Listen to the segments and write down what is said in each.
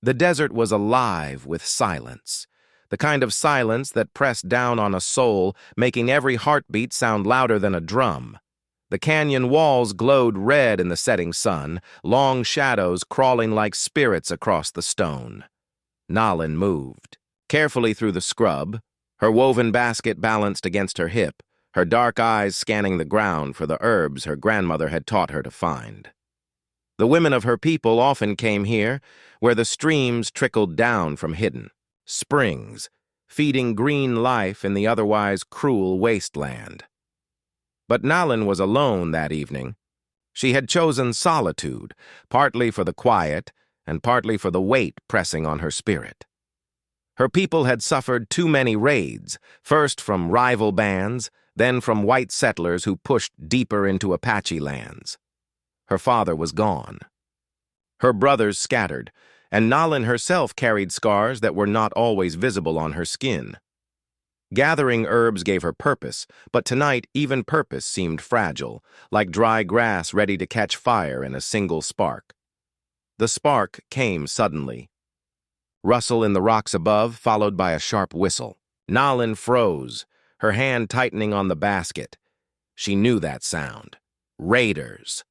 The desert was alive with silence, the kind of silence that pressed down on a soul, making every heartbeat sound louder than a drum. The canyon walls glowed red in the setting sun, long shadows crawling like spirits across the stone. Nalin moved, carefully through the scrub, her woven basket balanced against her hip, her dark eyes scanning the ground for the herbs her grandmother had taught her to find. The women of her people often came here, where the streams trickled down from hidden springs, feeding green life in the otherwise cruel wasteland. But Nalin was alone that evening. She had chosen solitude, partly for the quiet and partly for the weight pressing on her spirit. Her people had suffered too many raids, first from rival bands, then from white settlers who pushed deeper into Apache lands. Her father was gone. Her brothers scattered, and Nalin herself carried scars that were not always visible on her skin. Gathering herbs gave her purpose, but tonight even purpose seemed fragile, like dry grass ready to catch fire in a single spark. The spark came suddenly. Rustle in the rocks above, followed by a sharp whistle. Nalin froze, her hand tightening on the basket. She knew that sound. Raiders.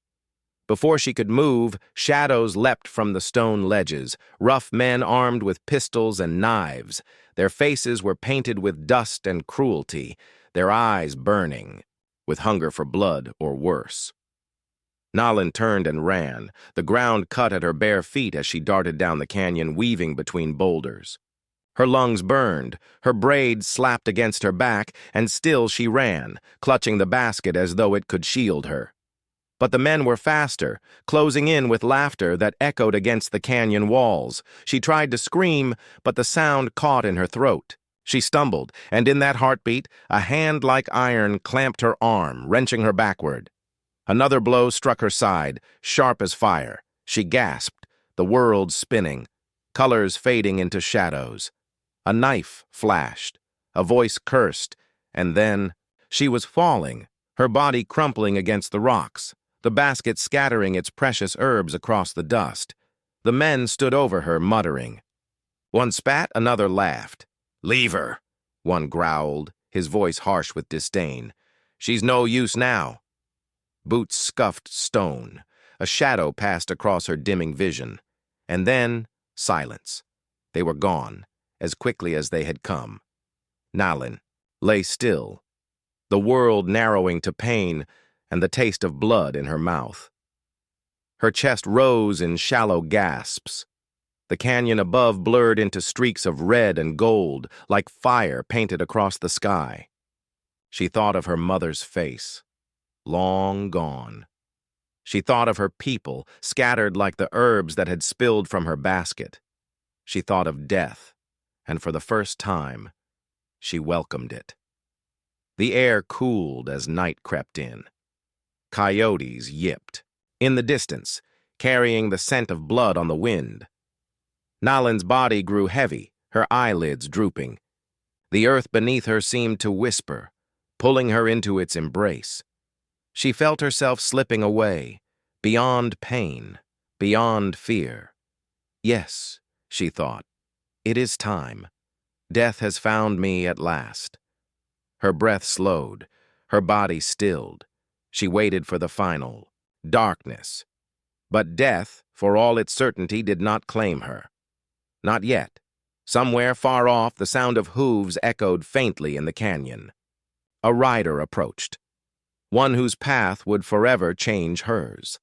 Before she could move, shadows leapt from the stone ledges, rough men armed with pistols and knives. Their faces were painted with dust and cruelty, their eyes burning, with hunger for blood or worse. Nalin turned and ran, the ground cut at her bare feet as she darted down the canyon, weaving between boulders. Her lungs burned, her braids slapped against her back, and still she ran, clutching the basket as though it could shield her. But the men were faster, closing in with laughter that echoed against the canyon walls. She tried to scream, but the sound caught in her throat. She stumbled, and in that heartbeat, a hand like iron clamped her arm, wrenching her backward. Another blow struck her side, sharp as fire. She gasped, the world spinning, colors fading into shadows. A knife flashed, a voice cursed, and then she was falling, her body crumpling against the rocks, the basket scattering its precious herbs across the dust. The men stood over her, muttering. One spat, another laughed. "Leave her," one growled, his voice harsh with disdain. "She's no use now." Boots scuffed stone. A shadow passed across her dimming vision. And then, silence. They were gone, as quickly as they had come. Nalin lay still, the world narrowing to pain and the taste of blood in her mouth. Her chest rose in shallow gasps. The canyon above blurred into streaks of red and gold, like fire painted across the sky. She thought of her mother's face, long gone. She thought of her people, scattered like the herbs that had spilled from her basket. She thought of death, and for the first time, she welcomed it. The air cooled as night crept in. Coyotes yipped. In the distance, carrying the scent of blood on the wind. Nalin's body grew heavy, her eyelids drooping. The earth beneath her seemed to whisper, pulling her into its embrace. She felt herself slipping away, beyond pain, beyond fear. Yes, she thought, it is time. Death has found me at last. Her breath slowed, her body stilled. She waited for the final darkness. But death, for all its certainty, did not claim her. Not yet. Somewhere far off, the sound of hooves echoed faintly in the canyon. A rider approached, one whose path would forever change hers.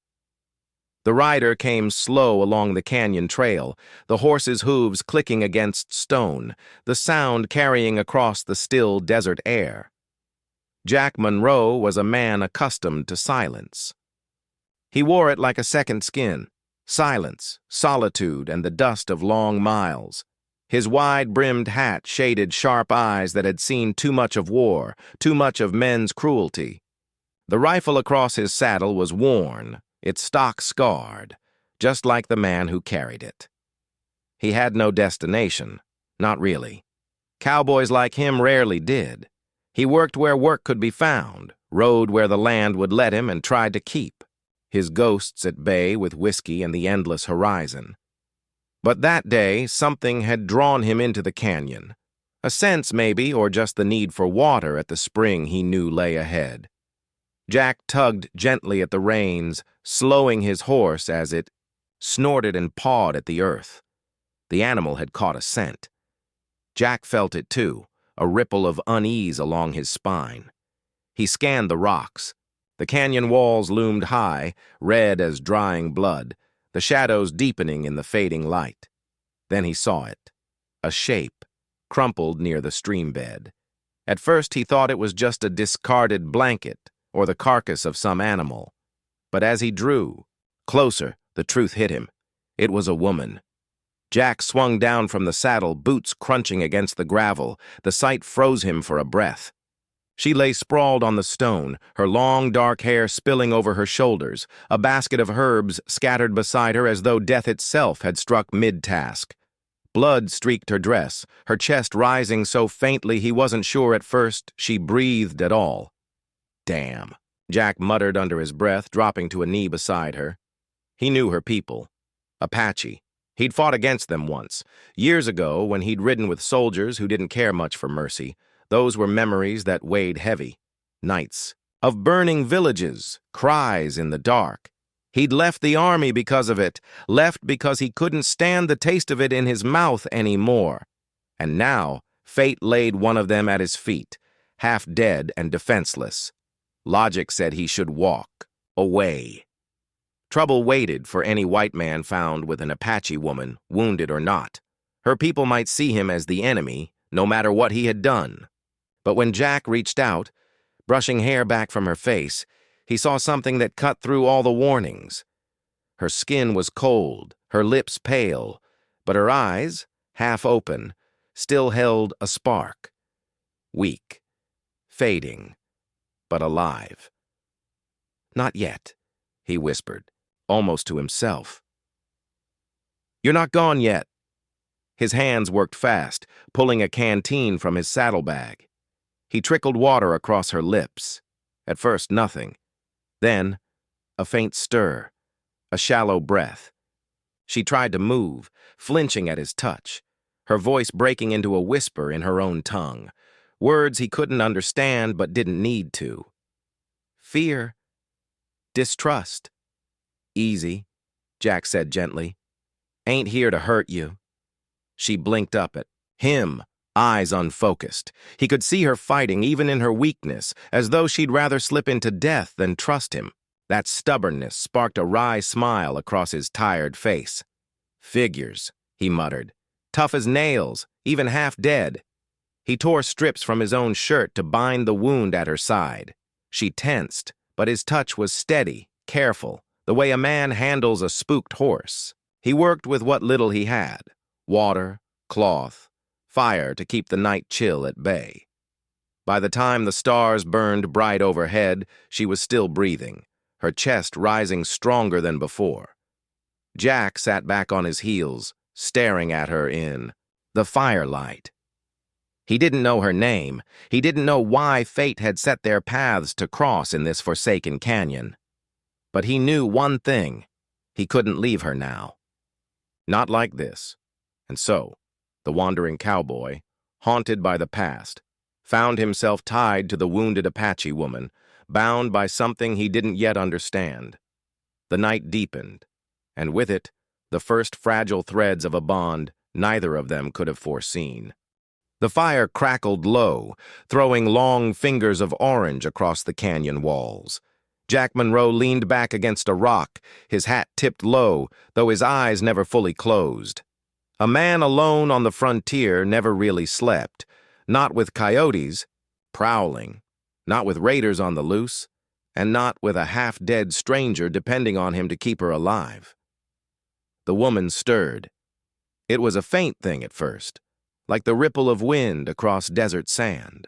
The rider came slow along the canyon trail, the horse's hooves clicking against stone, the sound carrying across the still desert air. Jack Monroe was a man accustomed to silence. He wore it like a second skin, silence, solitude, and the dust of long miles. His wide-brimmed hat shaded sharp eyes that had seen too much of war, too much of men's cruelty. The rifle across his saddle was worn, its stock scarred, just like the man who carried it. He had no destination, not really. Cowboys like him rarely did. He worked where work could be found, rode where the land would let him, and tried to keep his ghosts at bay with whiskey and the endless horizon. But that day, something had drawn him into the canyon. A sense, maybe, or just the need for water at the spring he knew lay ahead. Jack tugged gently at the reins, slowing his horse as it snorted and pawed at the earth. The animal had caught a scent. Jack felt it too, a ripple of unease along his spine. He scanned the rocks. The canyon walls loomed high, red as drying blood, the shadows deepening in the fading light. Then he saw it, a shape, crumpled near the stream bed. At first he thought it was just a discarded blanket or the carcass of some animal. But as he drew closer, the truth hit him. It was a woman. Jack swung down from the saddle, boots crunching against the gravel. The sight froze him for a breath. She lay sprawled on the stone, her long, dark hair spilling over her shoulders, a basket of herbs scattered beside her as though death itself had struck mid-task. Blood streaked her dress, her chest rising so faintly he wasn't sure at first she breathed at all. "Damn," Jack muttered under his breath, dropping to a knee beside her. He knew her people. Apache. He'd fought against them once, years ago when he'd ridden with soldiers who didn't care much for mercy. Those were memories that weighed heavy. Nights of burning villages, cries in the dark. He'd left the army because of it, left because he couldn't stand the taste of it in his mouth anymore. And now, fate laid one of them at his feet, half dead and defenseless. Logic said he should walk away. Trouble waited for any white man found with an Apache woman, wounded or not. Her people might see him as the enemy, no matter what he had done. But when Jack reached out, brushing hair back from her face, he saw something that cut through all the warnings. Her skin was cold, her lips pale, but her eyes, half open, still held a spark. Weak, fading, but alive. "Not yet," he whispered, almost to himself. "You're not gone yet." His hands worked fast, pulling a canteen from his saddlebag. He trickled water across her lips. At first, nothing. Then, a faint stir, a shallow breath. She tried to move, flinching at his touch, her voice breaking into a whisper in her own tongue, words he couldn't understand but didn't need to. Fear. Distrust. "Easy," Jack said gently. "Ain't here to hurt you." She blinked up at him, eyes unfocused. He could see her fighting even in her weakness, as though she'd rather slip into death than trust him. That stubbornness sparked a wry smile across his tired face. "Figures," he muttered. "Tough as nails, even half dead." He tore strips from his own shirt to bind the wound at her side. She tensed, but his touch was steady, careful, the way a man handles a spooked horse. He worked with what little he had: water, cloth, fire to keep the night chill at bay. By the time the stars burned bright overhead, she was still breathing, her chest rising stronger than before. Jack sat back on his heels, staring at her in the firelight. He didn't know her name. He didn't know why fate had set their paths to cross in this forsaken canyon. But he knew one thing: he couldn't leave her now. Not like this. And so, the wandering cowboy, haunted by the past, found himself tied to the wounded Apache woman, bound by something he didn't yet understand. The night deepened, and with it, the first fragile threads of a bond neither of them could have foreseen. The fire crackled low, throwing long fingers of orange across the canyon walls. Jack Monroe leaned back against a rock, his hat tipped low, though his eyes never fully closed. A man alone on the frontier never really slept, not with coyotes prowling, not with raiders on the loose, and not with a half-dead stranger depending on him to keep her alive. The woman stirred. It was a faint thing at first, like the ripple of wind across desert sand.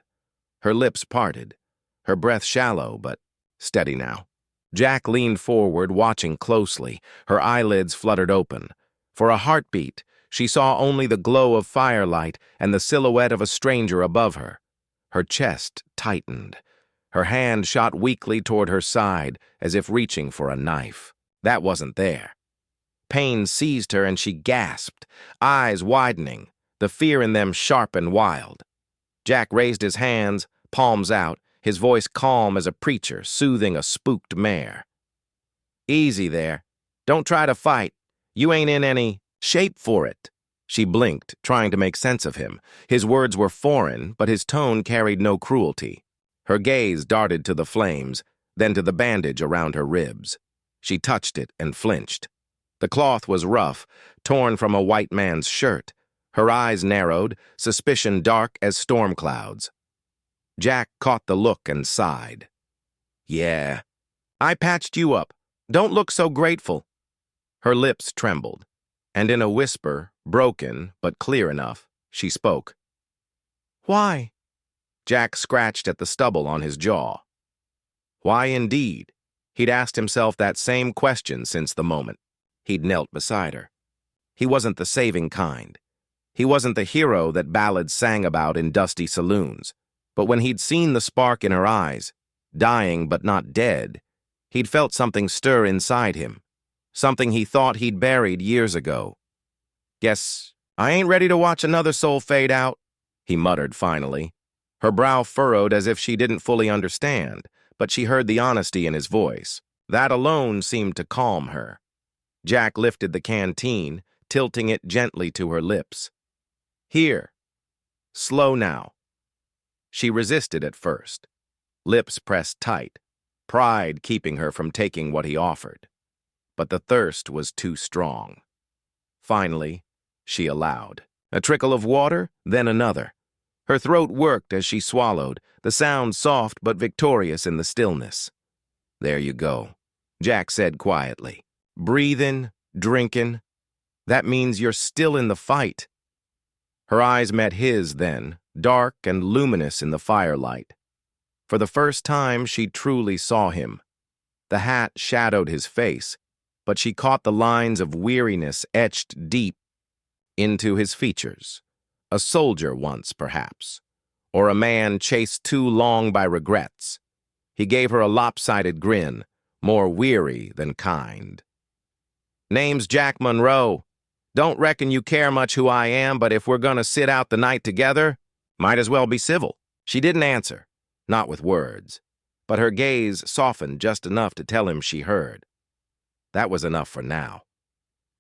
Her lips parted, her breath shallow but steady now. Jack leaned forward, watching closely. Her eyelids fluttered open. For a heartbeat, she saw only the glow of firelight and the silhouette of a stranger above her. Her chest tightened. Her hand shot weakly toward her side, as if reaching for a knife. That wasn't there. Pain seized her and she gasped, eyes widening, the fear in them sharp and wild. Jack raised his hands, palms out, his voice calm as a preacher soothing a spooked mare. "Easy there. Don't try to fight. You ain't in any shape for it." She blinked, trying to make sense of him. His words were foreign, but his tone carried no cruelty. Her gaze darted to the flames, then to the bandage around her ribs. She touched it and flinched. The cloth was rough, torn from a white man's shirt. Her eyes narrowed, suspicion dark as storm clouds. Jack caught the look and sighed. "Yeah, I patched you up. Don't look so grateful." Her lips trembled, and in a whisper, broken but clear enough, she spoke. "Why?" Jack scratched at the stubble on his jaw. Why indeed? He'd asked himself that same question since the moment he'd knelt beside her. He wasn't the saving kind. He wasn't the hero that ballads sang about in dusty saloons. But when he'd seen the spark in her eyes, dying but not dead, he'd felt something stir inside him, something he thought he'd buried years ago. "Guess I ain't ready to watch another soul fade out," he muttered finally. Her brow furrowed as if she didn't fully understand, but she heard the honesty in his voice. That alone seemed to calm her. Jack lifted the canteen, tilting it gently to her lips. "Here. Slow now." She resisted at first, lips pressed tight, pride keeping her from taking what he offered. But the thirst was too strong. Finally, she allowed. A trickle of water, then another. Her throat worked as she swallowed, the sound soft but victorious in the stillness. "There you go," Jack said quietly. "Breathing, drinking. That means you're still in the fight." Her eyes met his then, dark and luminous in the firelight. For the first time, she truly saw him. The hat shadowed his face, but she caught the lines of weariness etched deep into his features. A soldier once, perhaps, or a man chased too long by regrets. He gave her a lopsided grin, more weary than kind. "Name's Jack Monroe. Don't reckon you care much who I am, but if we're gonna sit out the night together, might as well be civil." She didn't answer, not with words, but her gaze softened just enough to tell him she heard. That was enough for now.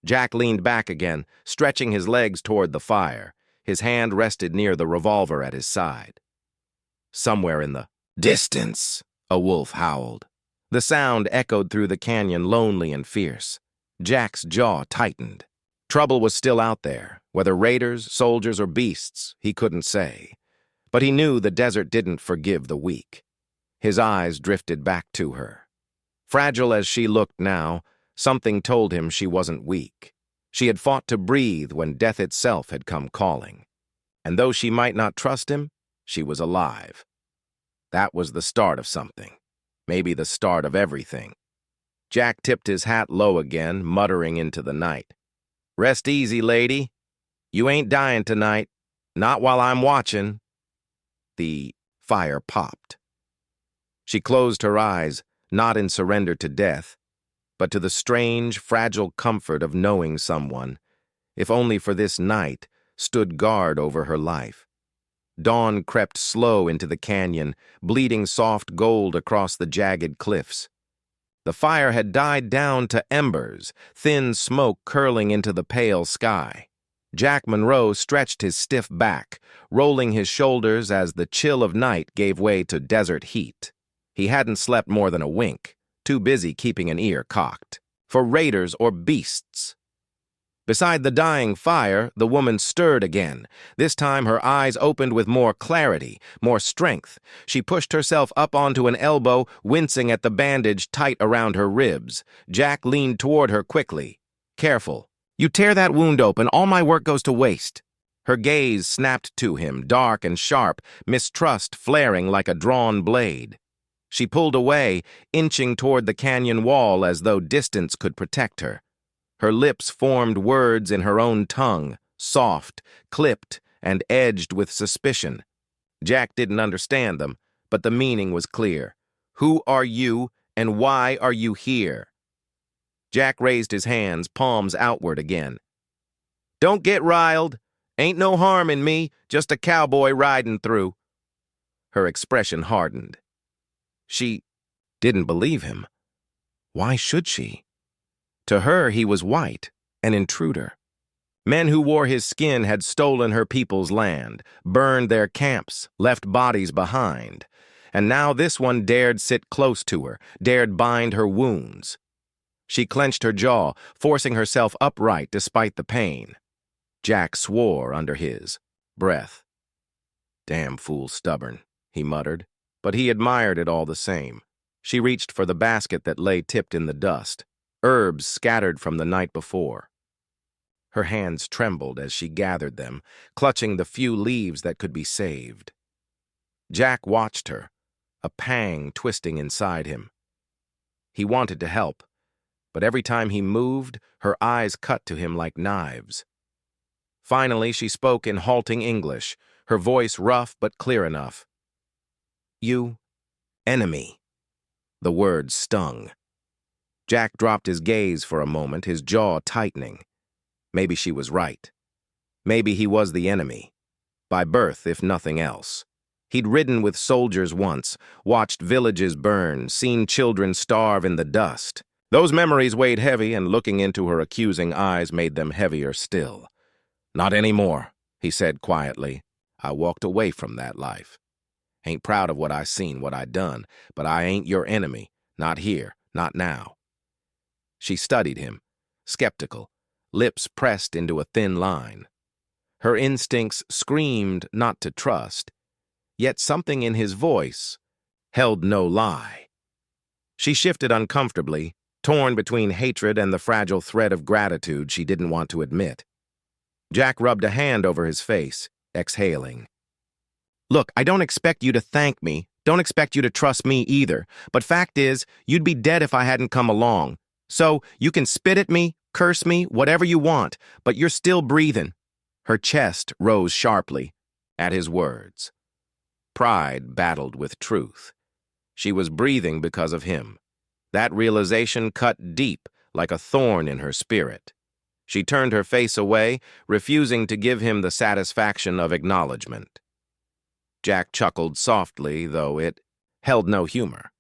Jack leaned back again, stretching his legs toward the fire. His hand rested near the revolver at his side. Somewhere in the distance, a wolf howled. The sound echoed through the canyon, lonely and fierce. Jack's jaw tightened. Trouble was still out there, whether raiders, soldiers, or beasts, he couldn't say. But he knew the desert didn't forgive the weak. His eyes drifted back to her. Fragile as she looked now, something told him she wasn't weak. She had fought to breathe when death itself had come calling. And though she might not trust him, she was alive. That was the start of something. Maybe the start of everything. Jack tipped his hat low again, muttering into the night. "Rest easy, lady. You ain't dying tonight. Not while I'm watching." The fire popped. She closed her eyes, not in surrender to death, but to the strange, fragile comfort of knowing someone, if only for this night, stood guard over her life. Dawn crept slow into the canyon, bleeding soft gold across the jagged cliffs. The fire had died down to embers, thin smoke curling into the pale sky. Jack Monroe stretched his stiff back, rolling his shoulders as the chill of night gave way to desert heat. He hadn't slept more than a wink, too busy keeping an ear cocked. For raiders or beasts. Beside the dying fire, the woman stirred again. This time her eyes opened with more clarity, more strength. She pushed herself up onto an elbow, wincing at the bandage tight around her ribs. Jack leaned toward her quickly. "Careful. You tear that wound open, all my work goes to waste." Her gaze snapped to him, dark and sharp, mistrust flaring like a drawn blade. She pulled away, inching toward the canyon wall as though distance could protect her. Her lips formed words in her own tongue, soft, clipped, and edged with suspicion. Jack didn't understand them, but the meaning was clear. "Who are you, and why are you here?" Jack raised his hands, palms outward again. "Don't get riled. Ain't no harm in me, just a cowboy riding through." Her expression hardened. She didn't believe him. Why should she? To her, he was white, an intruder. Men who wore his skin had stolen her people's land, burned their camps, left bodies behind. And now this one dared sit close to her, dared bind her wounds. She clenched her jaw, forcing herself upright despite the pain. Jack swore under his breath. "Damn fool stubborn," he muttered, but he admired it all the same. She reached for the basket that lay tipped in the dust, herbs scattered from the night before. Her hands trembled as she gathered them, clutching the few leaves that could be saved. Jack watched her, a pang twisting inside him. He wanted to help, but every time he moved, her eyes cut to him like knives. Finally, she spoke in halting English, her voice rough but clear enough. "You, enemy." The words stung. Jack dropped his gaze for a moment, his jaw tightening. Maybe she was right. Maybe he was the enemy. By birth, if nothing else. He'd ridden with soldiers once, watched villages burn, seen children starve in the dust. Those memories weighed heavy, and looking into her accusing eyes made them heavier still. "Not anymore," he said quietly. "I walked away from that life. Ain't proud of what I seen, what I done, but I ain't your enemy. Not here, not now." She studied him, skeptical, lips pressed into a thin line. Her instincts screamed not to trust, yet something in his voice held no lie. She shifted uncomfortably, torn between hatred and the fragile thread of gratitude she didn't want to admit. Jack rubbed a hand over his face, exhaling. "Look, I don't expect you to thank me, don't expect you to trust me either, but fact is, you'd be dead if I hadn't come along. So, you can spit at me, curse me, whatever you want, but you're still breathing." Her chest rose sharply at his words. Pride battled with truth. She was breathing because of him. That realization cut deep like a thorn in her spirit. She turned her face away, refusing to give him the satisfaction of acknowledgement. Jack chuckled softly, though it held no humor.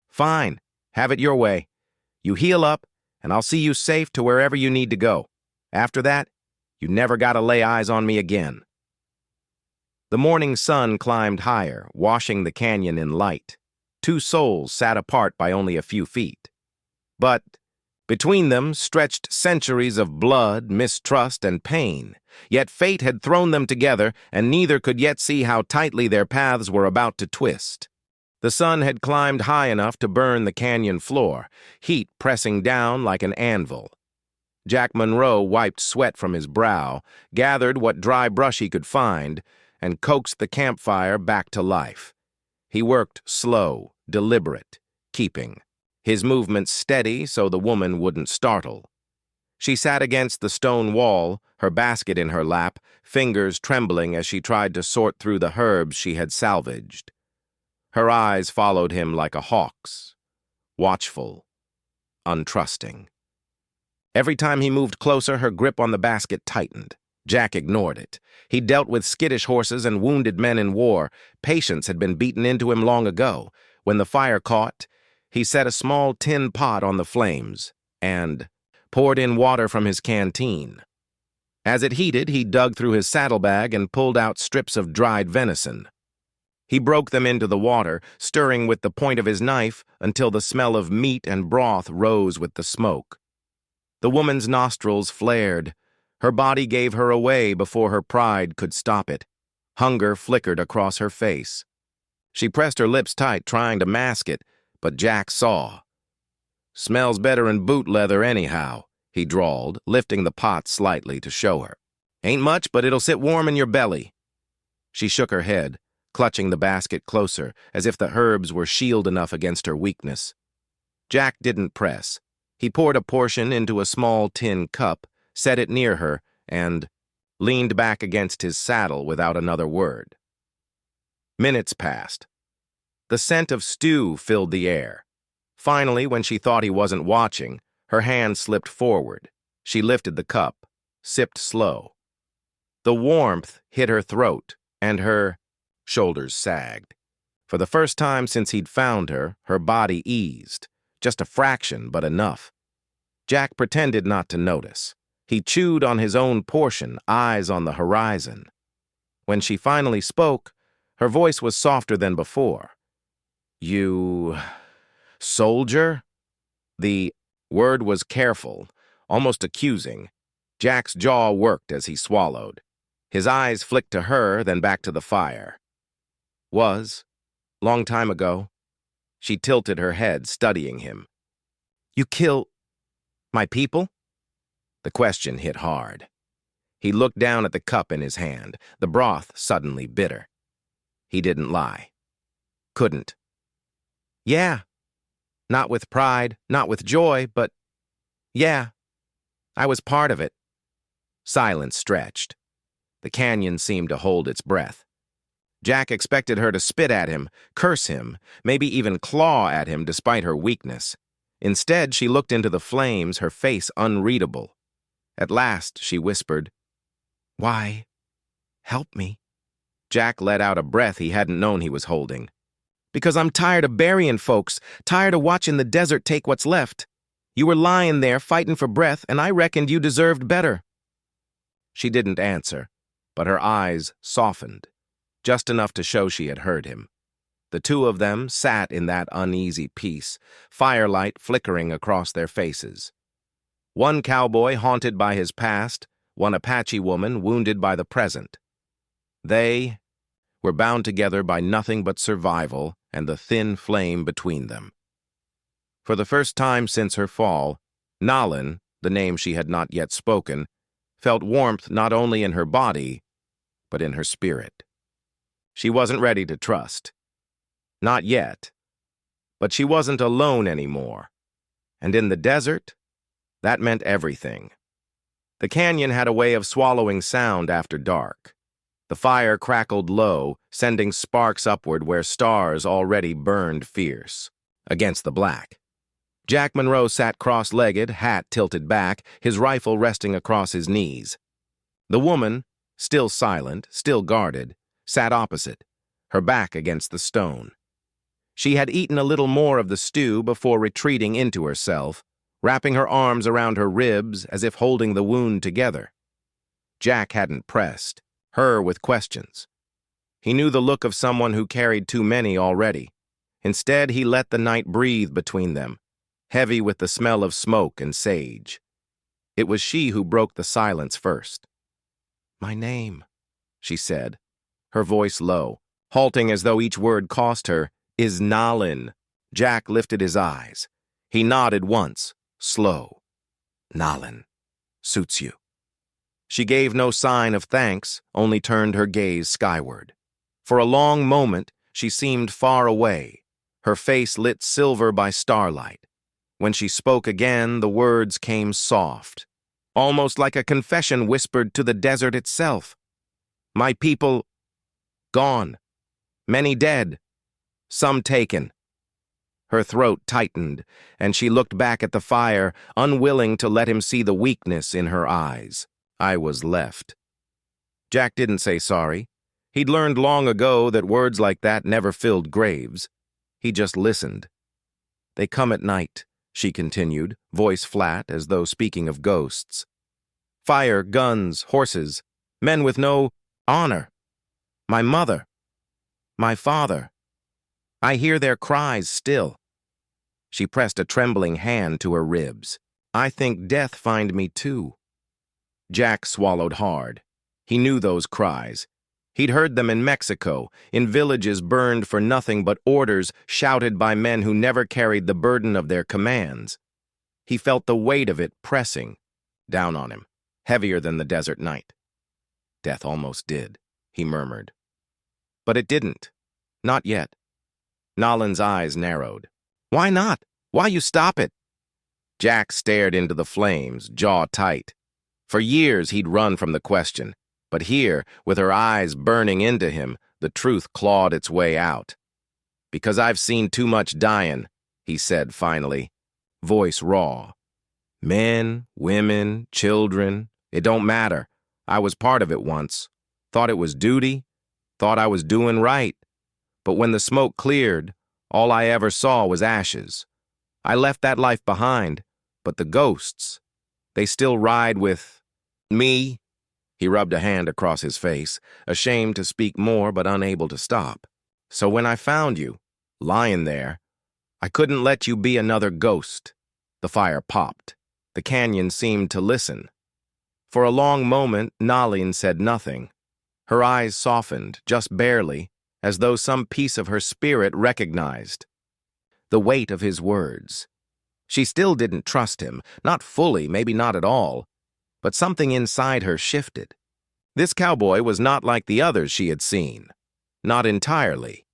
"Fine, have it your way. You heal up, and I'll see you safe to wherever you need to go. After that, you never gotta lay eyes on me again." The morning sun climbed higher, washing the canyon in light. Two souls sat apart by only a few feet. But between them stretched centuries of blood, mistrust, and pain. Yet fate had thrown them together, and neither could yet see how tightly their paths were about to twist. The sun had climbed high enough to burn the canyon floor, heat pressing down like an anvil. Jack Monroe wiped sweat from his brow, gathered what dry brush he could find, and coaxed the campfire back to life. He worked slow, deliberate, keeping his movements steady so the woman wouldn't startle. She sat against the stone wall, her basket in her lap, fingers trembling as she tried to sort through the herbs she had salvaged. Her eyes followed him like a hawk's, watchful, untrusting. Every time he moved closer, her grip on the basket tightened. Jack ignored it. He dealt with skittish horses and wounded men in war. Patience had been beaten into him long ago. When the fire caught, he set a small tin pot on the flames and poured in water from his canteen. As it heated, he dug through his saddlebag and pulled out strips of dried venison. He broke them into the water, stirring with the point of his knife until the smell of meat and broth rose with the smoke. The woman's nostrils flared. Her body gave her away before her pride could stop it. Hunger flickered across her face. She pressed her lips tight, trying to mask it, but Jack saw. "Smells better in boot leather anyhow," he drawled, lifting the pot slightly to show her. "Ain't much, but it'll sit warm in your belly." She shook her head, clutching the basket closer, as if the herbs were shield enough against her weakness. Jack didn't press. He poured a portion into a small tin cup, set it near her, and leaned back against his saddle without another word. Minutes passed. The scent of stew filled the air. Finally, when she thought he wasn't watching, Her hand slipped forward. She lifted the cup, sipped slow. The warmth hit her throat, and her shoulders sagged. For the first time since he'd found her, her body eased. Just a fraction, but enough. Jack pretended not to notice. He chewed on his own portion, eyes on the horizon. When she finally spoke, her voice was softer than before. "You... soldier?" The word was careful, almost accusing. Jack's jaw worked as he swallowed. His eyes flicked to her, then back to the fire. "Was. Long time ago." She tilted her head, studying him. "You kill... my people?" The question hit hard. He looked down at the cup in his hand, the broth suddenly bitter. He didn't lie. Couldn't. "Yeah. Not with pride, not with joy, but... yeah. I was part of it." Silence stretched. The canyon seemed to hold its breath. Jack expected her to spit at him, curse him, maybe even claw at him despite her weakness. Instead, she looked into the flames, her face unreadable. At last, she whispered, "Why? Help me." Jack let out a breath he hadn't known he was holding. "Because I'm tired of burying folks, tired of watching the desert take what's left. You were lying there, fighting for breath, and I reckoned you deserved better." She didn't answer, but her eyes softened, just enough to show she had heard him. The two of them sat in that uneasy peace, firelight flickering across their faces. One cowboy haunted by his past, one Apache woman wounded by the present. They were bound together by nothing but survival and the thin flame between them. For the first time since her fall, Nalin, the name she had not yet spoken, felt warmth not only in her body, but in her spirit. She wasn't ready to trust. Not yet. But she wasn't alone anymore. And in the desert, that meant everything. The canyon had a way of swallowing sound after dark. The fire crackled low, sending sparks upward where stars already burned fierce, against the black. Jack Monroe sat cross-legged, hat tilted back, his rifle resting across his knees. The woman, still silent, still guarded, sat opposite, her back against the stone. She had eaten a little more of the stew before retreating into herself, wrapping her arms around her ribs as if holding the wound together. Jack hadn't pressed her with questions. He knew the look of someone who carried too many already. Instead, he let the night breathe between them, heavy with the smell of smoke and sage. It was she who broke the silence first. "My name," she said, her voice low, halting as though each word cost her, "is Nalin." Jack lifted his eyes. He nodded once, slow. "Nalin. Suits you." She gave no sign of thanks, only turned her gaze skyward. For a long moment, she seemed far away, her face lit silver by starlight. When she spoke again, the words came soft, almost like a confession whispered to the desert itself. "My people, gone. Many dead. Some taken." Her throat tightened, and she looked back at the fire, unwilling to let him see the weakness in her eyes. "I was left." Jack didn't say sorry. He'd learned long ago that words like that never filled graves. He just listened. "They come at night," she continued, voice flat as though speaking of ghosts. "Fire, guns, horses, men with no honor. My mother. My father. I hear their cries still." She pressed a trembling hand to her ribs. "I think death find me too." Jack swallowed hard. He knew those cries. He'd heard them in Mexico, in villages burned for nothing but orders shouted by men who never carried the burden of their commands. He felt the weight of it pressing down on him, heavier than the desert night. "Death almost did," he murmured. But it didn't. Not yet. Nalin's eyes narrowed. "Why not? Why you stop it?" Jack stared into the flames, jaw tight. For years he'd run from the question, but here, with her eyes burning into him, the truth clawed its way out. "Because I've seen too much dying," he said finally, voice raw. Men, women, children, it don't matter. I was part of it once. Thought it was duty, thought I was doing right. But when the smoke cleared, all I ever saw was ashes. I left that life behind, but the ghosts, they still ride with me. He rubbed a hand across his face, ashamed to speak more but unable to stop. So when I found you, lying there, I couldn't let you be another ghost. The fire popped. The canyon seemed to listen. For a long moment, Nalin said nothing. Her eyes softened, just barely, as though some piece of her spirit recognized the weight of his words. She still didn't trust him, not fully, maybe not at all, but something inside her shifted. This cowboy was not like the others she had seen. Not entirely.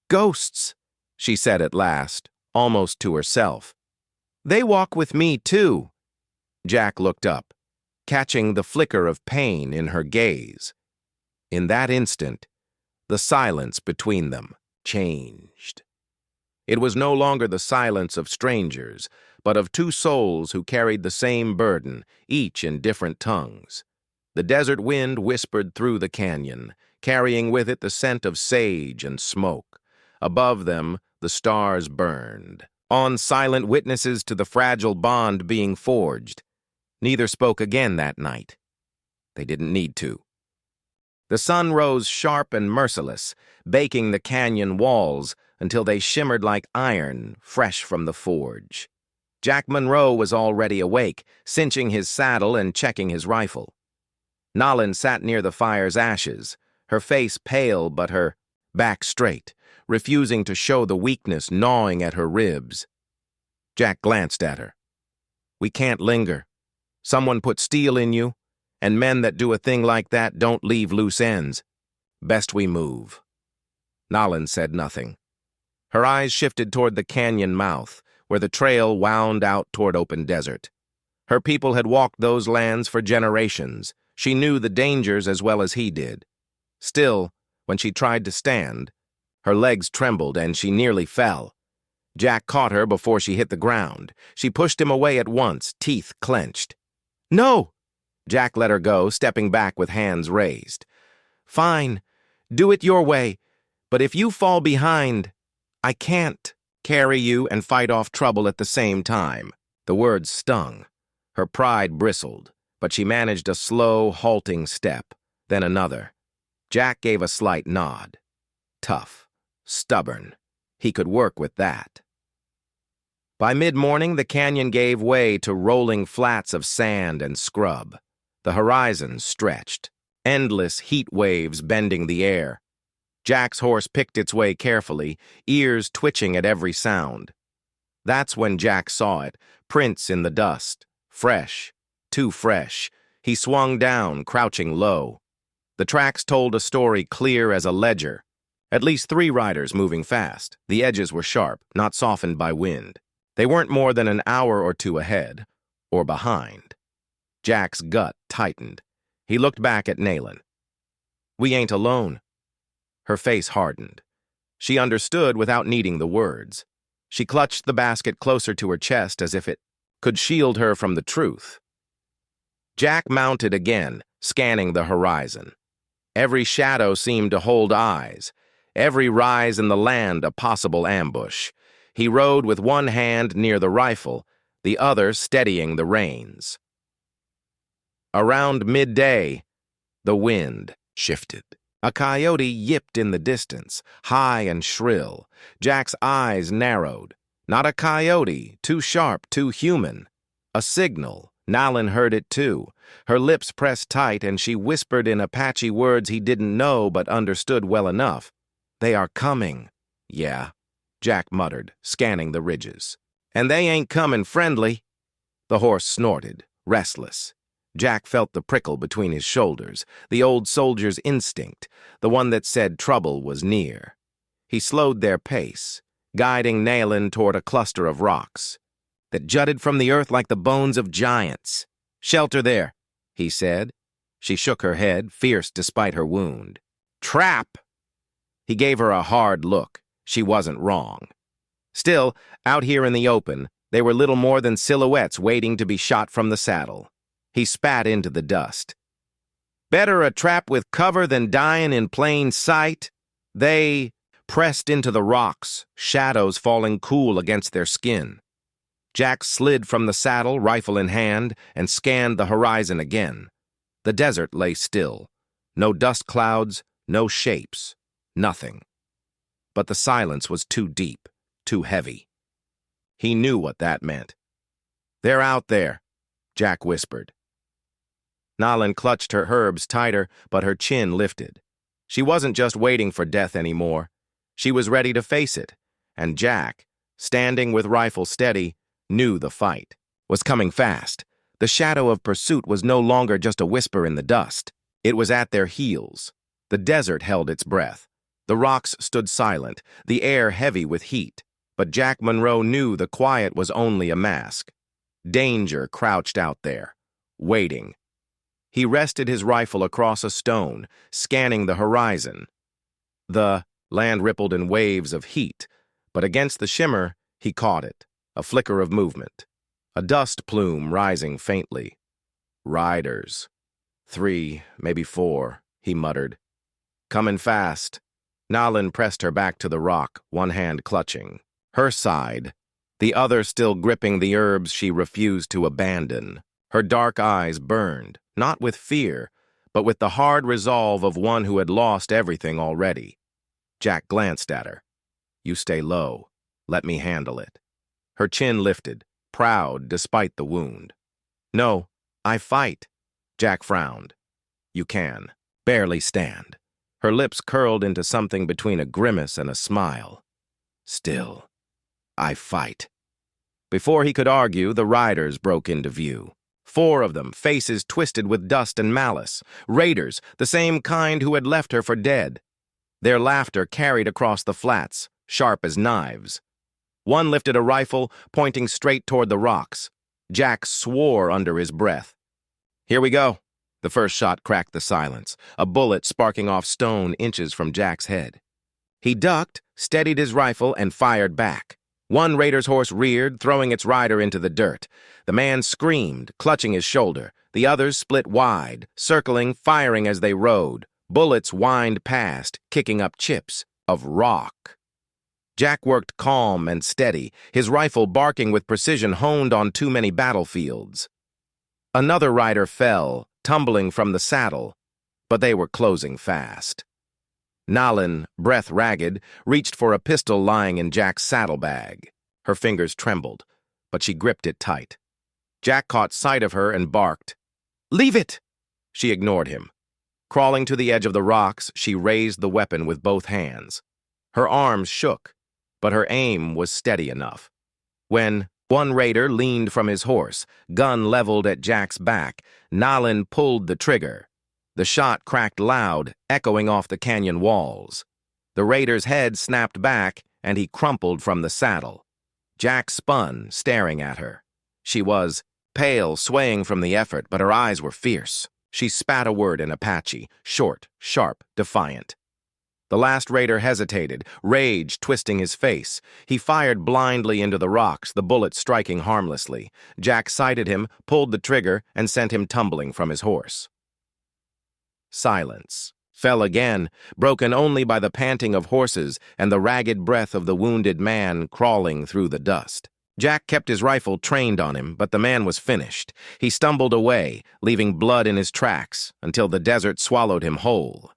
"Ghosts," she said at last, almost to herself. "They walk with me, too." Jack looked up, catching the flicker of pain in her gaze. In that instant, the silence between them changed. It was no longer the silence of strangers, but of two souls who carried the same burden, each in different tongues. The desert wind whispered through the canyon, carrying with it the scent of sage and smoke. Above them, the stars burned, on silent witnesses to the fragile bond being forged. Neither spoke again that night. They didn't need to. The sun rose sharp and merciless, baking the canyon walls until they shimmered like iron, fresh from the forge. Jack Monroe was already awake, cinching his saddle and checking his rifle. Nalin sat near the fire's ashes, her face pale but her back straight, refusing to show the weakness gnawing at her ribs. Jack glanced at her. "We can't linger. Someone put steel in you, and men that do a thing like that don't leave loose ends. Best we move." Nalin said nothing. Her eyes shifted toward the canyon mouth, where the trail wound out toward open desert. Her people had walked those lands for generations. She knew the dangers as well as he did. Still, when she tried to stand, her legs trembled and she nearly fell. Jack caught her before she hit the ground. She pushed him away at once, teeth clenched. "No!" Jack let her go, stepping back with hands raised. "Fine. Do it your way. But if you fall behind, I can't carry you and fight off trouble at the same time." The words stung. Her pride bristled, but she managed a slow, halting step, then another. Jack gave a slight nod. Tough. Stubborn. He could work with that. By mid-morning, the canyon gave way to rolling flats of sand and scrub. The horizon stretched, endless heat waves bending the air. Jack's horse picked its way carefully, ears twitching at every sound. That's when Jack saw it, prints in the dust. Fresh, too fresh. He swung down, crouching low. The tracks told a story clear as a ledger. At least 3 riders moving fast. The edges were sharp, not softened by wind. They weren't more than an hour or 2 ahead, or behind. Jack's gut tightened. He looked back at Nalin. "We ain't alone." Her face hardened. She understood without needing the words. She clutched the basket closer to her chest as if it could shield her from the truth. Jack mounted again, scanning the horizon. Every shadow seemed to hold eyes. Every rise in the land a possible ambush. He rode with one hand near the rifle, the other steadying the reins. Around midday, the wind shifted. A coyote yipped in the distance, high and shrill. Jack's eyes narrowed. Not a coyote, too sharp, too human. A signal. Nalin heard it too. Her lips pressed tight and she whispered in Apache words he didn't know but understood well enough. "They are coming." "Yeah," Jack muttered, scanning the ridges. "And they ain't coming friendly." The horse snorted, restless. Jack felt the prickle between his shoulders, the old soldier's instinct, the one that said trouble was near. He slowed their pace, guiding Nalin toward a cluster of rocks that jutted from the earth like the bones of giants. "Shelter there," he said. She shook her head, fierce despite her wound. "Trap!" He gave her a hard look. She wasn't wrong. Still, out here in the open, They were little more than silhouettes waiting to be shot from the saddle. He spat into the dust. Better a trap with cover than dying in plain sight. They pressed into the rocks, shadows falling cool against their skin. Jack slid from the saddle, rifle in hand, and scanned the horizon again. The desert lay still. No dust clouds, no shapes, nothing. But the silence was too deep, too heavy. He knew what that meant. "They're out there," Jack whispered. Nalin clutched her herbs tighter, but her chin lifted. She wasn't just waiting for death anymore. She was ready to face it, and Jack, standing with rifle steady, knew the fight was coming fast. The shadow of pursuit was no longer just a whisper in the dust. It was at their heels. The desert held its breath. The rocks stood silent, the air heavy with heat. But Jack Monroe knew the quiet was only a mask. Danger crouched out there, waiting. He rested his rifle across a stone, scanning the horizon. The land rippled in waves of heat, but against the shimmer, he caught it, a flicker of movement, a dust plume rising faintly. Riders. 3, maybe 4, he muttered. Coming fast. Nalin pressed her back to the rock, one hand clutching. Her side, the other still gripping the herbs she refused to abandon. Her dark eyes burned, not with fear, but with the hard resolve of one who had lost everything already. Jack glanced at her. "You stay low. Let me handle it." Her chin lifted, proud despite the wound. "No, I fight." Jack frowned. "You can. Barely stand." Her lips curled into something between a grimace and a smile. "Still, I fight." Before he could argue, the riders broke into view. 4 of them, faces twisted with dust and malice. Raiders, the same kind who had left her for dead. Their laughter carried across the flats, sharp as knives. One lifted a rifle, pointing straight toward the rocks. Jack swore under his breath. "Here we go." The first shot cracked the silence, a bullet sparking off stone inches from Jack's head. He ducked, steadied his rifle, and fired back. One raider's horse reared, throwing its rider into the dirt. The man screamed, clutching his shoulder. The others split wide, circling, firing as they rode. Bullets whined past, kicking up chips of rock. Jack worked calm and steady, his rifle barking with precision honed on too many battlefields. Another rider fell, tumbling from the saddle, but they were closing fast. Nalin, breath ragged, reached for a pistol lying in Jack's saddlebag. Her fingers trembled, but she gripped it tight. Jack caught sight of her and barked. "Leave it!" She ignored him. Crawling to the edge of the rocks, she raised the weapon with both hands. Her arms shook, but her aim was steady enough. When one raider leaned from his horse, gun leveled at Jack's back, Nalin pulled the trigger. The shot cracked loud, echoing off the canyon walls. The raider's head snapped back, and he crumpled from the saddle. Jack spun, staring at her. She was pale, swaying from the effort, but her eyes were fierce. She spat a word in Apache, short, sharp, defiant. The last raider hesitated, rage twisting his face. He fired blindly into the rocks, the bullet striking harmlessly. Jack sighted him, pulled the trigger, and sent him tumbling from his horse. Silence fell again, broken only by the panting of horses and the ragged breath of the wounded man crawling through the dust. Jack kept his rifle trained on him, but the man was finished. He stumbled away, leaving blood in his tracks, until the desert swallowed him whole.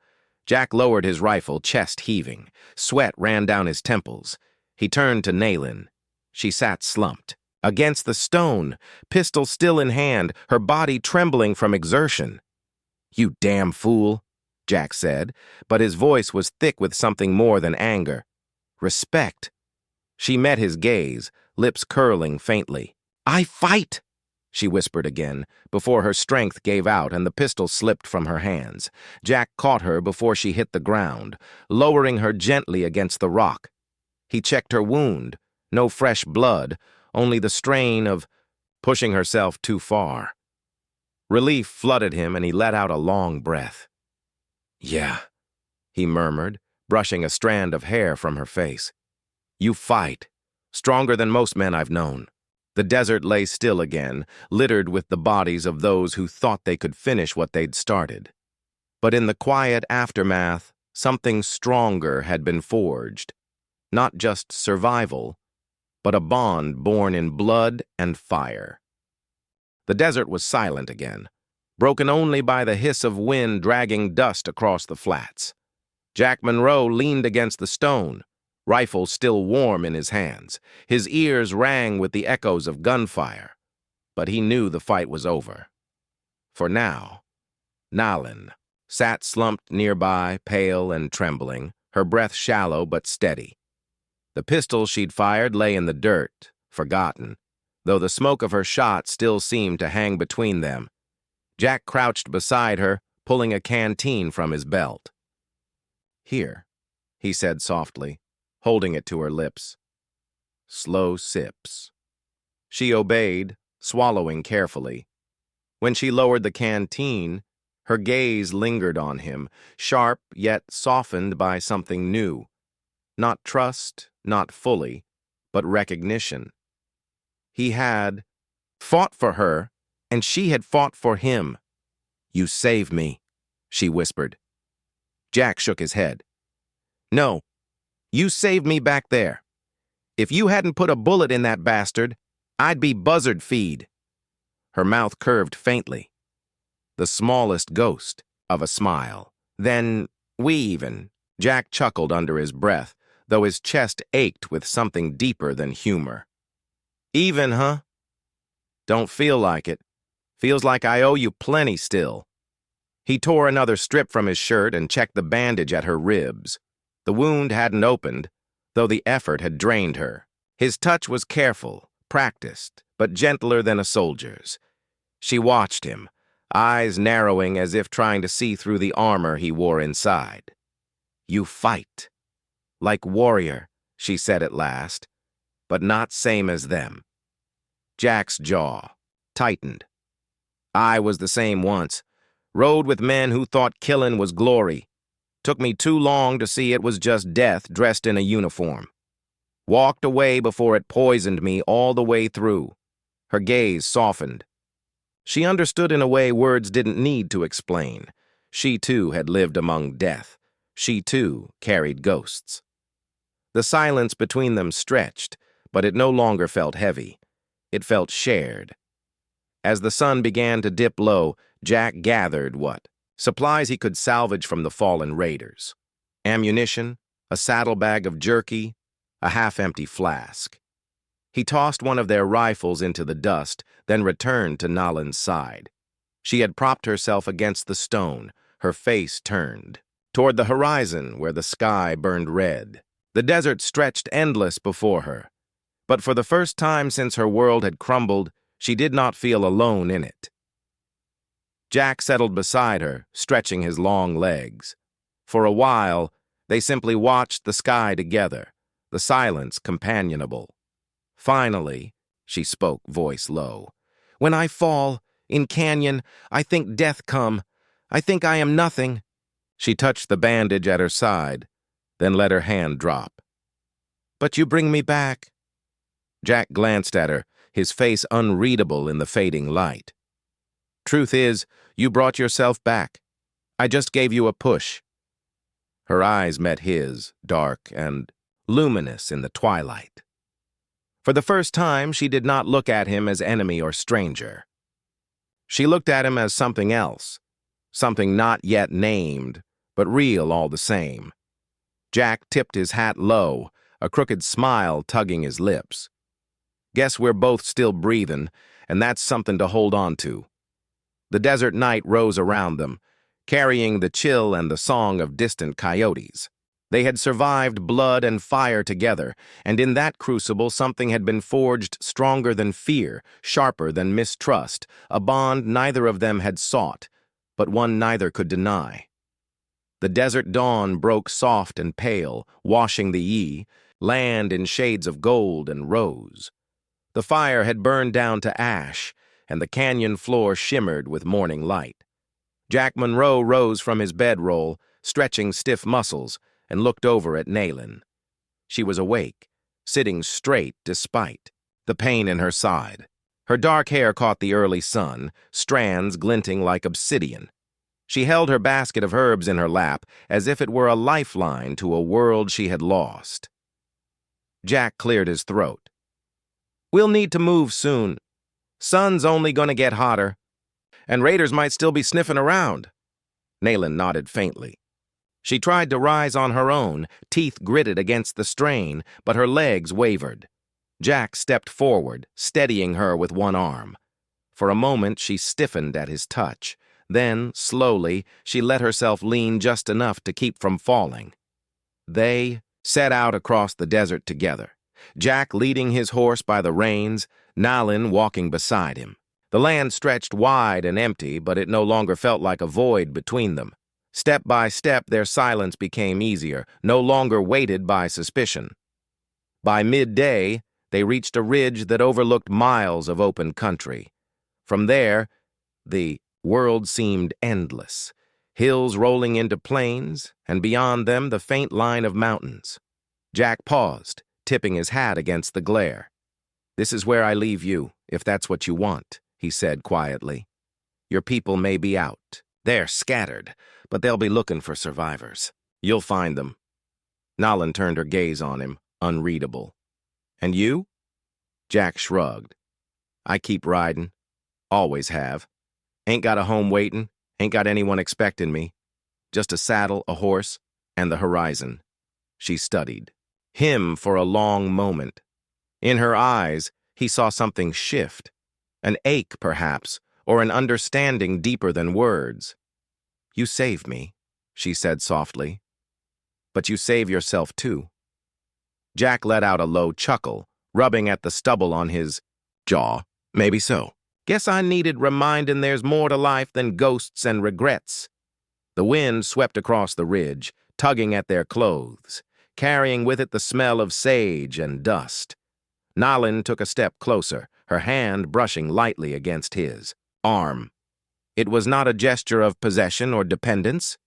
Jack lowered his rifle, chest heaving. Sweat ran down his temples. He turned to Nalin. She sat slumped, against the stone, pistol still in hand, her body trembling from exertion. "You damn fool," Jack said, but his voice was thick with something more than anger. Respect. She met his gaze, lips curling faintly. "I fight," she whispered again, before her strength gave out and the pistol slipped from her hands. Jack caught her before she hit the ground, lowering her gently against the rock. He checked her wound, no fresh blood, only the strain of pushing herself too far. Relief flooded him and he let out a long breath. "Yeah," he murmured, brushing a strand of hair from her face. "You fight, stronger than most men I've known." The desert lay still again, littered with the bodies of those who thought they could finish what they'd started. But in the quiet aftermath, something stronger had been forged. Not just survival, but a bond born in blood and fire. The desert was silent again, broken only by the hiss of wind dragging dust across the flats. Jack Monroe leaned against the stone, rifle still warm in his hands. His ears rang with the echoes of gunfire, but he knew the fight was over. For now, Nalin sat slumped nearby, pale and trembling, her breath shallow but steady. The pistol she'd fired lay in the dirt, forgotten, though the smoke of her shot still seemed to hang between them. Jack crouched beside her, pulling a canteen from his belt. "Here," he said softly, holding it to her lips. Slow sips. She obeyed, swallowing carefully. When she lowered the canteen, her gaze lingered on him, sharp yet softened by something new. Not trust, not fully, but recognition. He had fought for her, and she had fought for him. "You saved me," she whispered. Jack shook his head. "No, you saved me back there. If you hadn't put a bullet in that bastard, I'd be buzzard feed." Her mouth curved faintly, the smallest ghost of a smile. "Then we even," Jack chuckled under his breath, though his chest ached with something deeper than humor. "Even, huh? Don't feel like it. Feels like I owe you plenty still." He tore another strip from his shirt and checked the bandage at her ribs. The wound hadn't opened, though the effort had drained her. His touch was careful, practiced, but gentler than a soldier's. She watched him, eyes narrowing as if trying to see through the armor he wore inside. "You fight. Like warrior," she said at last, "but not same as them." Jack's jaw tightened. "I was the same once. Rode with men who thought killin' was glory. Took me too long to see it was just death dressed in a uniform. Walked away before it poisoned me all the way through." Her gaze softened. She understood in a way words didn't need to explain. She too had lived among death. She too carried ghosts. The silence between them stretched, but it no longer felt heavy. It felt shared. As the sun began to dip low, Jack gathered what supplies he could salvage from the fallen raiders. Ammunition, a saddlebag of jerky, a half-empty flask. He tossed one of their rifles into the dust, then returned to Nalin's side. She had propped herself against the stone, her face turned toward the horizon where the sky burned red. The desert stretched endless before her, but for the first time since her world had crumbled, she did not feel alone in it. Jack settled beside her, stretching his long legs. For a while, they simply watched the sky together, the silence companionable. Finally, she spoke, voice low. "When I fall, in canyon, I think death come. I think I am nothing." She touched the bandage at her side, then let her hand drop. "But you bring me back." Jack glanced at her, his face unreadable in the fading light. "Truth is, you brought yourself back. I just gave you a push." Her eyes met his, dark and luminous in the twilight. For the first time, she did not look at him as enemy or stranger. She looked at him as something else, something not yet named, but real all the same. Jack tipped his hat low, a crooked smile tugging his lips. "Guess we're both still breathing, and that's something to hold on to." The desert night rose around them, carrying the chill and the song of distant coyotes. They had survived blood and fire together, and in that crucible something had been forged stronger than fear, sharper than mistrust, a bond neither of them had sought, but one neither could deny. The desert dawn broke soft and pale, washing the land in shades of gold and rose. The fire had burned down to ash, and the canyon floor shimmered with morning light. Jack Monroe rose from his bedroll, stretching stiff muscles, and looked over at Nalin. She was awake, sitting straight despite. the pain in her side. Her dark hair caught the early sun, strands glinting like obsidian. She held her basket of herbs in her lap as if it were a lifeline to a world she had lost. Jack cleared his throat. "We'll need to move soon. Sun's only gonna get hotter. And raiders might still be sniffing around." Nayland nodded faintly. She tried to rise on her own, teeth gritted against the strain, but her legs wavered. Jack stepped forward, steadying her with one arm. For a moment, she stiffened at his touch. Then, slowly, she let herself lean just enough to keep from falling. They set out across the desert together, Jack leading his horse by the reins, Nayland walking beside him. The land stretched wide and empty, but it no longer felt like a void between them. Step by step, their silence became easier, no longer weighted by suspicion. By midday, they reached a ridge that overlooked miles of open country. From there, the world seemed endless, hills rolling into plains, and beyond them the faint line of mountains. Jack paused, tipping his hat against the glare. "This is where I leave you, if that's what you want," he said quietly. "Your people may be out. They're scattered, but they'll be looking for survivors. You'll find them." Nayland turned her gaze on him, unreadable. "And you?" Jack shrugged. "I keep riding. Always have. Ain't got a home waiting, ain't got anyone expecting me. Just a saddle, a horse, and the horizon." She studied him for a long moment. In her eyes, he saw something shift. An ache, perhaps, or an understanding deeper than words. "You save me," she said softly. "But you save yourself too." Jack let out a low chuckle, rubbing at the stubble on his jaw. "Maybe so. Guess I needed reminding there's more to life than ghosts and regrets." The wind swept across the ridge, tugging at their clothes, carrying with it the smell of sage and dust. Nayland took a step closer, her hand brushing lightly against his arm. It was not a gesture of possession or dependence.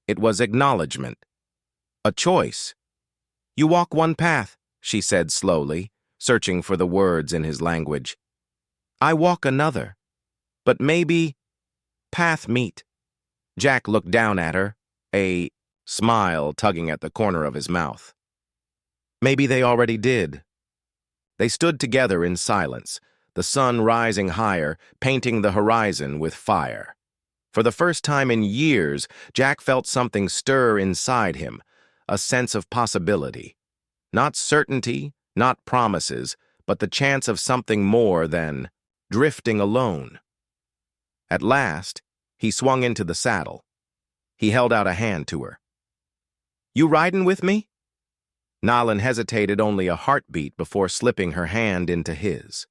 It was acknowledgement. A choice. "You walk one path," she said slowly, searching for the words in his language. "I walk another. But maybe path meet." Jack looked down at her, a smile tugging at the corner of his mouth. Maybe they already did. They stood together in silence, the sun rising higher, painting the horizon with fire. For the first time in years, Jack felt something stir inside him, a sense of possibility. Not certainty, not promises, but the chance of something more than drifting alone. At last, he swung into the saddle. He held out a hand to her. "You ridin' with me?" Nayland hesitated only a heartbeat before slipping her hand into his.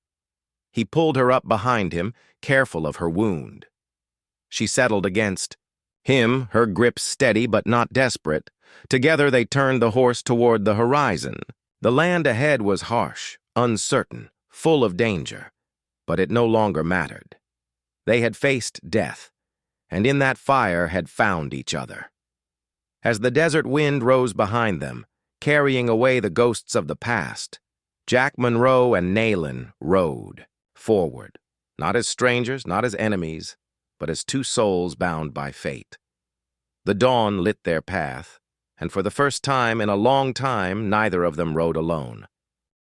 He pulled her up behind him, careful of her wound. She settled against him, her grip steady but not desperate. Together they turned the horse toward the horizon. The land ahead was harsh, uncertain, full of danger, but it no longer mattered. They had faced death, and in that fire had found each other. As the desert wind rose behind them, carrying away the ghosts of the past, Jack Monroe and Nayland rode forward, not as strangers, not as enemies, but as two souls bound by fate. The dawn lit their path, and for the first time in a long time, neither of them rode alone.